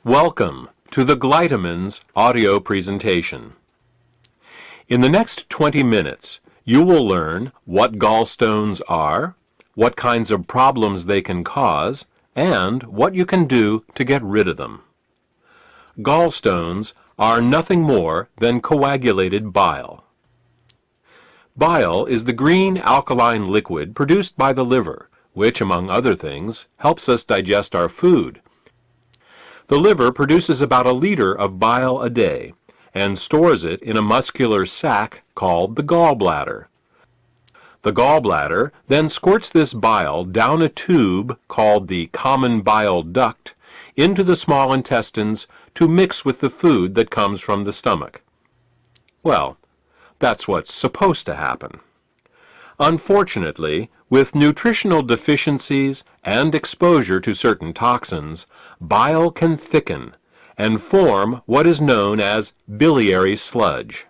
Welcome to the Glytamins audio presentation. In the next 20 minutes, you will learn what gallstones are, what kinds of problems they can cause, and what you can do to get rid of them. Gallstones are nothing more than coagulated bile. Bile is the green alkaline liquid produced by the liver, which, among other things, helps us digest our food. The liver produces about 1 liter of bile a day and stores it in a muscular sac called the gallbladder. The gallbladder then squirts this bile down a tube called the common bile duct into the small intestines to mix with the food that comes from the stomach. Well, that's what's supposed to happen. Unfortunately, with nutritional deficiencies and exposure to certain toxins, bile can thicken and form what is known as biliary sludge.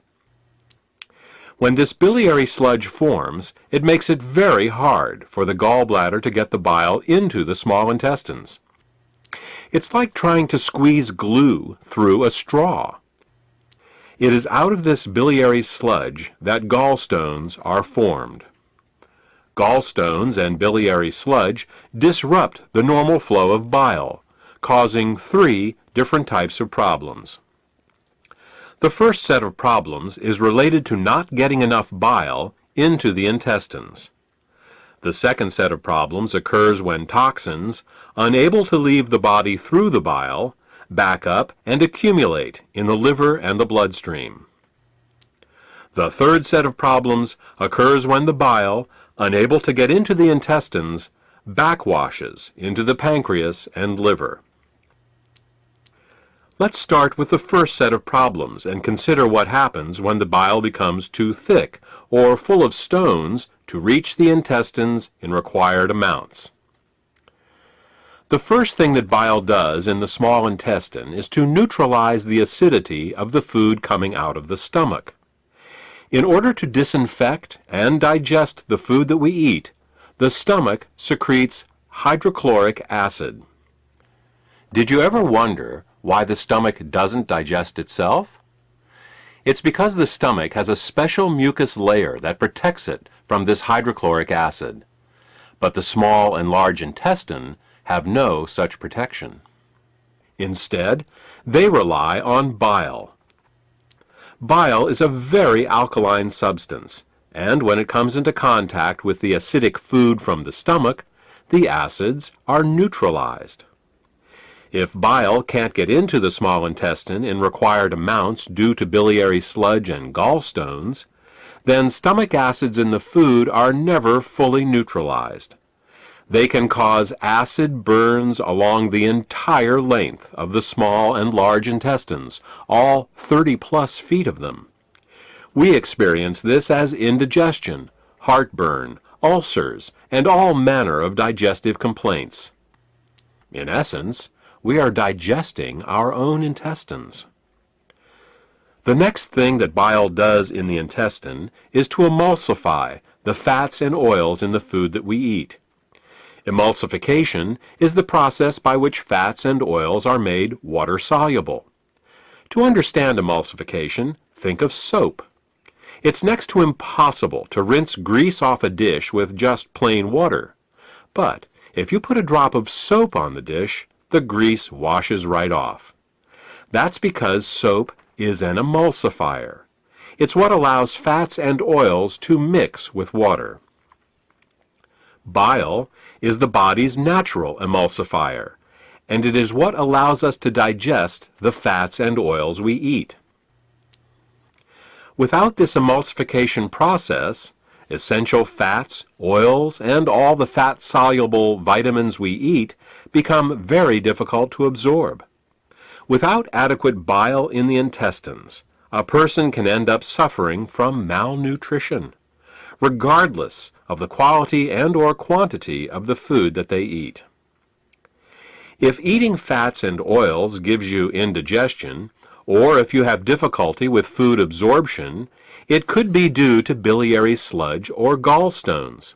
When this biliary sludge forms, it makes it very hard for the gallbladder to get the bile into the small intestines. It's like trying to squeeze glue through a straw. It is out of this biliary sludge that gallstones are formed. Gallstones and biliary sludge disrupt the normal flow of bile, causing 3 different types of problems. The first set of problems is related to not getting enough bile into the intestines. The second set of problems occurs when toxins, unable to leave the body through the bile, back up and accumulate in the liver and the bloodstream. The third set of problems occurs when the bile, unable to get into the intestines, backwashes into the pancreas and liver. Let's start with the first set of problems and consider what happens when the bile becomes too thick or full of stones to reach the intestines in required amounts. The first thing that bile does in the small intestine is to neutralize the acidity of the food coming out of the stomach. In order to disinfect and digest the food that we eat, the stomach secretes hydrochloric acid. Did you ever wonder why the stomach doesn't digest itself? It's because the stomach has a special mucus layer that protects it from this hydrochloric acid. But the small and large intestine have no such protection. Instead, they rely on bile. Bile is a very alkaline substance, and when it comes into contact with the acidic food from the stomach, the acids are neutralized. If bile can't get into the small intestine in required amounts due to biliary sludge and gallstones, then stomach acids in the food are never fully neutralized. They can cause acid burns along the entire length of the small and large intestines, all 30+ feet of them. We experience this as indigestion, heartburn, ulcers, and all manner of digestive complaints. In essence, we are digesting our own intestines. The next thing that bile does in the intestine is to emulsify the fats and oils in the food that we eat. Emulsification is the process by which fats and oils are made water-soluble. To understand emulsification, think of soap. It's next to impossible to rinse grease off a dish with just plain water. But if you put a drop of soap on the dish, the grease washes right off. That's because soap is an emulsifier. It's what allows fats and oils to mix with water. Bile is the body's natural emulsifier, and it is what allows us to digest the fats and oils we eat. Without this emulsification process, essential fats, oils, and all the fat-soluble vitamins we eat become very difficult to absorb. Without adequate bile in the intestines, a person can end up suffering from malnutrition, regardless of the quality and/or quantity of the food that they eat. If eating fats and oils gives you indigestion, or if you have difficulty with food absorption, it could be due to biliary sludge or gallstones.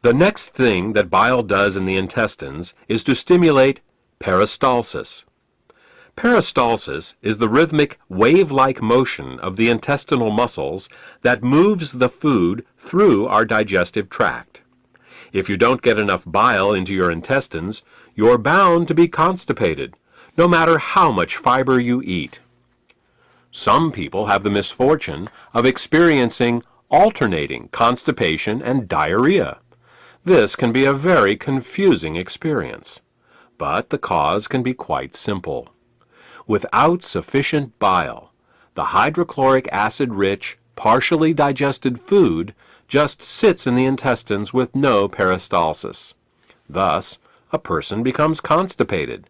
The next thing that bile does in the intestines is to stimulate Peristalsis. Peristalsis is the rhythmic, wave-like motion of the intestinal muscles that moves the food through our digestive tract. If you don't get enough bile into your intestines, you're bound to be constipated, no matter how much fiber you eat. Some people have the misfortune of experiencing alternating constipation and diarrhea. This can be a very confusing experience, but the cause can be quite simple. Without sufficient bile, the hydrochloric acid-rich, partially digested food just sits in the intestines with no peristalsis. Thus, a person becomes constipated,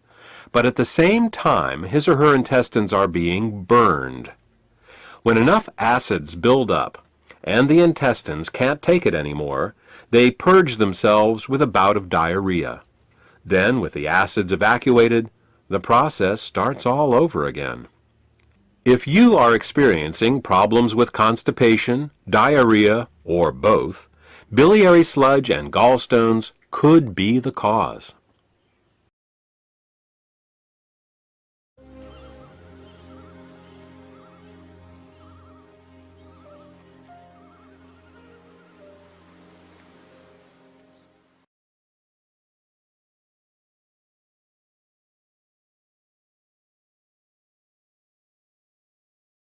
but at the same time his or her intestines are being burned. When enough acids build up and the intestines can't take it anymore, they purge themselves with a bout of diarrhea. Then, with the acids evacuated, the process starts all over again. If you are experiencing problems with constipation, diarrhea, or both, biliary sludge and gallstones could be the cause.